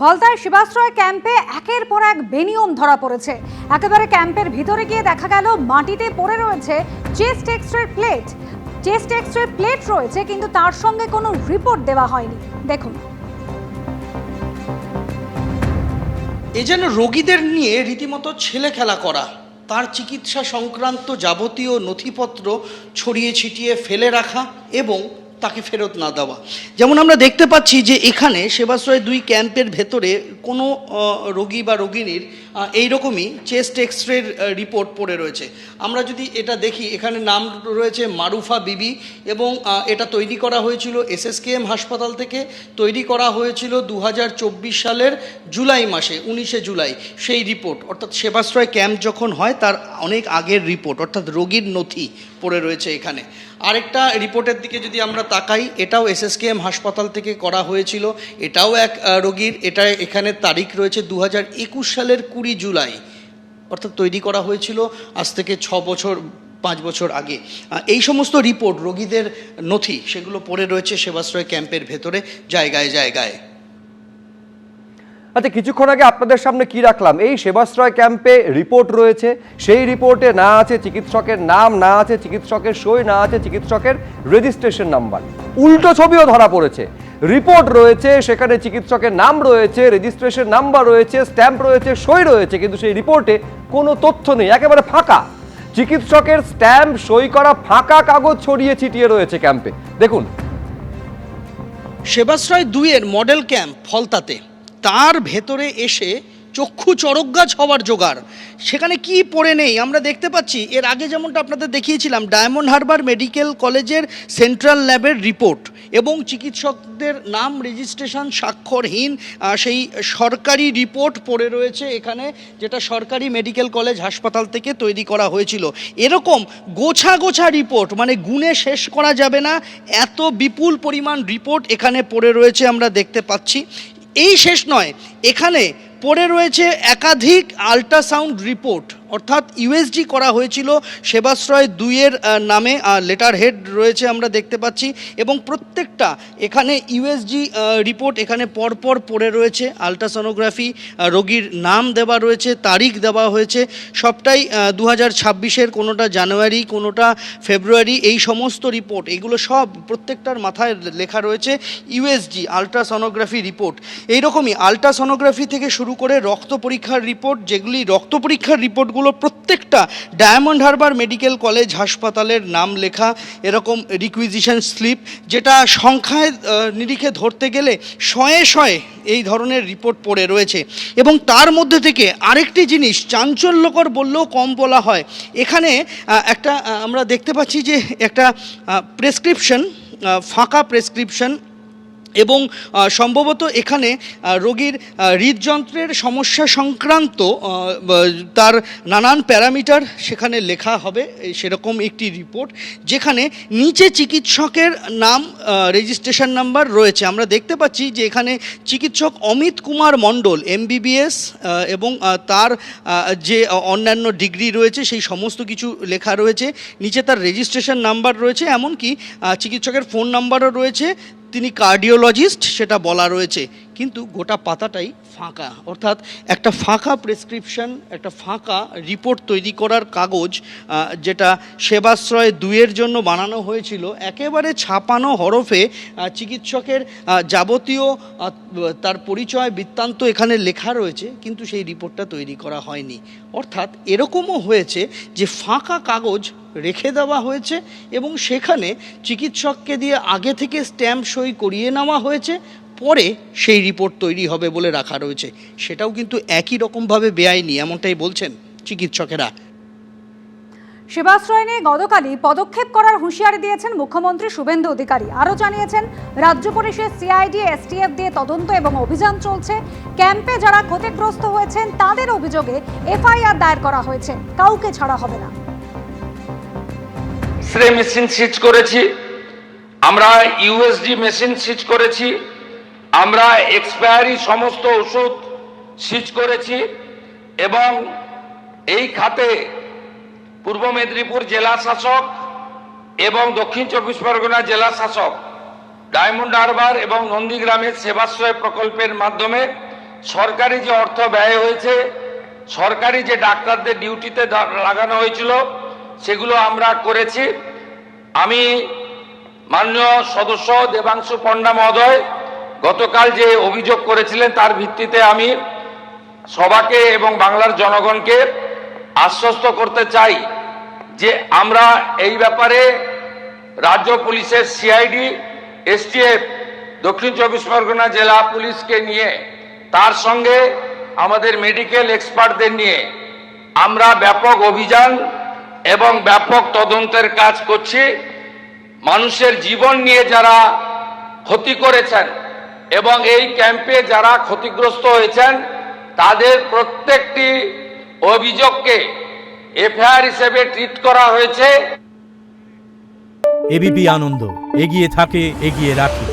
ফলতায় শিবাশ্রয় ক্যাম্পে একের পর এক বেনিয়ম ধরা পড়েছে। একেবারে ক্যাম্পের ভিতরে গিয়ে দেখা গেল মাটিতে পড়ে রয়েছে chest x-ray plate. Chest x-ray plate রয়েছে, কিন্তু তার সঙ্গে কোনো রিপোর্ট দেওয়া হয়নি। দেখুন, এ যেন রোগীদের নিয়ে রীতিমতো ছেলে খেলা করা। তার চিকিৎসা সংক্রান্ত যাবতীয় নথিপত্র ছড়িয়ে ছিটিয়ে ফেলে রাখা এবং তাকে ফেরত না দেওয়া। যেমন আমরা দেখতে পাচ্ছি যে এখানে সেবাশ্রয় 2 ক্যাম্পের ভেতরে কোনো রোগী বা রোগিনীর এইরকমই চেস্ট এক্স-রের রিপোর্ট পড়ে রয়েছে। আমরা যদি এটা দেখি, এখানে নাম রয়েছে মারুফা বিবি এবং এটা তৈরি করা হয়েছিল SSKM হাসপাতাল থেকে। তৈরি করা হয়েছিল 2024 সালের জুলাই মাসে, 19শে জুলাই। সেই রিপোর্ট, অর্থাৎ সেবাশ্রয় ক্যাম্প যখন হয় তার অনেক আগের রিপোর্ট, অর্থাৎ রোগীর নথি পড়ে রয়েছে এখানে। আরেকটা রিপোর্টের দিকে যদি আমরা তাকাই, এটাও SSKM হাসপাতাল থেকে করা হয়েছিল। এটাও এক রোগীর। এটা এখানে তারিখ রয়েছে 2021 সালের 20 জুলাই, অর্থাৎ তৈরি করা হয়েছিল আজ থেকে 5 বছর আগে। এই সমস্ত রিপোর্ট, রোগীদের নথি, সেগুলো পড়ে রয়েছে সেবাশ্রয় ক্যাম্পের ভেতরে জায়গায় জায়গায়। আচ্ছা, কিছুক্ষণ আগে আপনাদের সামনে কি রাখলাম, এই সেবাশ্রয় ক্যাম্পে রিপোর্ট রয়েছে। সেই রিপোর্টে না আছে চিকিৎসকের নাম, না আছে চিকিৎসকের সই, না আছে চিকিৎসকের রেজিস্ট্রেশন নাম্বার। উল্টো ছবিও ধরা পড়েছে। রিপোর্ট রয়েছে, সেখানে চিকিৎসকের নাম রয়েছে, রেজিস্ট্রেশন নাম্বার রয়েছে, স্ট্যাম্প রয়েছে, সই রয়েছে, কিন্তু সেই রিপোর্টে কোনো তথ্য নেই, একেবারে ফাঁকা। চিকিৎসকের স্ট্যাম্প সই করা ফাঁকা কাগজ ছড়িয়ে ছিটিয়ে রয়েছে ক্যাম্পে। দেখুন, সেবাশ্রয় 2 এর মডেল ক্যাম্প ফলতাতে, তার ভেতরে এসে চক্ষু চড়কগাছ হওয়ার জোগাড়। সেখানে কি পড়ে নেই আমরা দেখতে পাচ্ছি। এর আগে যেমনটা আপনাদের দেখিয়েছিলাম, ডায়মন্ড হারবার মেডিকেল কলেজের সেন্ট্রাল ল্যাবের রিপোর্ট এবং চিকিৎসকদের নাম, রেজিস্ট্রেশন, স্বাক্ষরহীন সেই সরকারি রিপোর্ট পড়ে রয়েছে এখানে, যেটা সরকারি মেডিকেল কলেজ হাসপাতাল থেকে তৈরি করা হয়েছিল। এরকম গোছা গোছা রিপোর্ট, মানে গুণে শেষ করা যাবে না, এত বিপুল পরিমাণ রিপোর্ট এখানে পড়ে রয়েছে আমরা দেখতে পাচ্ছি। এই শেষ নয়, এখানে পড়ে রয়েছে একাধিক আল্ট্রাসাউন্ড রিপোর্ট, অর্থাৎ USG করা হয়েছিল সেবাশ্রয় 2 এর নামে, লেটার হেড রয়েছে আমরা দেখতে পাচ্ছি, এবং প্রত্যেকটা এখানে USG রিপোর্ট এখানে পরপর পড়ে রয়েছে। আল্ট্রাসোনোগ্রাফি, রোগীর নাম দেওয়া রয়েছে, তারিখ দেওয়া হয়েছে, সবটাই 2026-এর, কোনোটা জানুয়ারি, কোনোটা ফেব্রুয়ারি। এই সমস্ত রিপোর্ট, এগুলো সব প্রত্যেকটার মাথায় লেখা রয়েছে USG, আল্ট্রাসোনোগ্রাফি রিপোর্ট। এইরকমই আল্ট্রাসোনোগ্রাফি থেকে শুরু করে রক্ত পরীক্ষার রিপোর্ট, যেগুলি রক্ত পরীক্ষার রিপোর্টগুলো প্রত্যেকটা ডায়মন্ড হারবার মেডিকেল কলেজ হাসপাতালের নাম লেখা, এরকম রিকুইজিশন স্লিপ, যেটা সংখ্যায় নিরিখে ধরতে গেলে শয়ে শয়ে এই ধরনের রিপোর্ট পড়ে রয়েছে। এবং তার মধ্যে থেকে আরেকটি জিনিস চাঞ্চল্যকর বললেও কম বলা হয়, এখানে একটা আমরা দেখতে পাচ্ছি যে একটা প্রেসক্রিপশন, ফাঁকা প্রেসক্রিপশন, এবং সম্ভবত এখানে রোগীর হৃদযন্ত্রের সমস্যা সংক্রান্ত তার নানান প্যারামিটার সেখানে লেখা হবে, সেরকম একটি রিপোর্ট, যেখানে নিচে চিকিৎসকের নাম, রেজিস্ট্রেশন নাম্বার রয়েছে। আমরা দেখতে পাচ্ছি যে এখানে চিকিৎসক অমিত কুমার মণ্ডল MBBS এবং তার যে অন্যান্য ডিগ্রি রয়েছে সেই সমস্ত কিছু লেখা রয়েছে। নিচে তার রেজিস্ট্রেশন নাম্বার রয়েছে, এমনকি চিকিৎসকের ফোন নাম্বারও রয়েছে, তিনি কার্ডিওলজিস্ট সেটা বলা রয়েছে। কিন্তু গোটা পাতাটাই ফাঁকা, অর্থাৎ একটা ফাঁকা প্রেসক্রিপশন, একটা ফাঁকা রিপোর্ট তৈরি করার কাগজ, যেটা সেবাশ্রয় 2 এর জন্য বানানো হয়েছিল। একেবারে ছাপানো হরফে চিকিৎসকের যাবতীয় তার পরিচয় বৃত্তান্ত এখানে লেখা রয়েছে, কিন্তু সেই রিপোর্টটা তৈরি করা হয়নি। অর্থাৎ এরকমও হয়েছে যে ফাঁকা কাগজ রেখে দেওয়া হয়েছে এবং সেখানে চিকিৎসককে দিয়ে আগে থেকে স্ট্যাম্প সই করিয়ে নেওয়া হয়েছে, পরে সেই রিপোর্ট তৈরি হবে বলে রাখা রয়েছে। সেটাও কিন্তু একই রকমভাবে বেআইনি, এমনটাই বলছেন চিকিৎসকেরা। সেবাশ্রয় নিয়ে গতকালই পদক্ষেপ করার হুঁশিয়ারি দিয়েছেন মুখ্যমন্ত্রী শুভেন্দু অধিকারী। আরও জানিয়েছেন, রাজ্য পুলিশের CID STF দিয়ে তদন্ত এবং অভিযান চলছে। ক্যাম্পে যারা ক্ষতিগ্রস্ত হয়েছেন তাদের অভিযোগে FIR দায়ের করা হয়েছে, কাউকে ছাড়া হবে না। এক্সরে মেশিন সিজ করেছি আমরা, USG মেশিন সিজ করেছি আমরা, এক্সপায়ারি সমস্ত ওষুধ সিজ করেছি, এবং এই খাতে পূর্ব মেদিনীপুর জেলা শাসক এবং দক্ষিণ 24 পরগনা জেলা শাসক ডায়মন্ড হারবার এবং নন্দীগ্রামের সেবাশ্রয় প্রকল্পের মাধ্যমে সরকারি যে অর্থ ব্যয় হয়েছে, সরকারি যে ডাক্তারদের ডিউটিতে লাগানো হয়েছিল, সেগুলো আমরা করেছি। আমি মাননীয় সদস্য দেবাংশু পণ্ডা মহোদয় গতকাল যে অভিযোগ করেছিলেন, তার ভিত্তিতে আমি সবাকে এবং বাংলার জনগণকে আশ্বস্ত করতে চাই যে আমরা এই ব্যাপারে রাজ্য পুলিশের সিআইডি, এসটিএফ, দক্ষিণ চব্বিশ পরগনা জেলা পুলিশকে নিয়ে, তার সঙ্গে আমাদের মেডিকেল এক্সপার্টদের নিয়ে আমরা ব্যাপক অভিযান এবং ব্যাপক তদন্তের কাজ করছি। মানুষের জীবন নিয়ে যারা ক্ষতি করেছেন এবং এই ক্যাম্পে যারা ক্ষতিগ্রস্ত হয়েছেন, তাদের প্রত্যেকটি অভিযোগকে এফআইআর হিসেবে ট্রিট করা হয়েছে। এবিপি আনন্দ, এগিয়ে থাকে, এগিয়ে রাখে।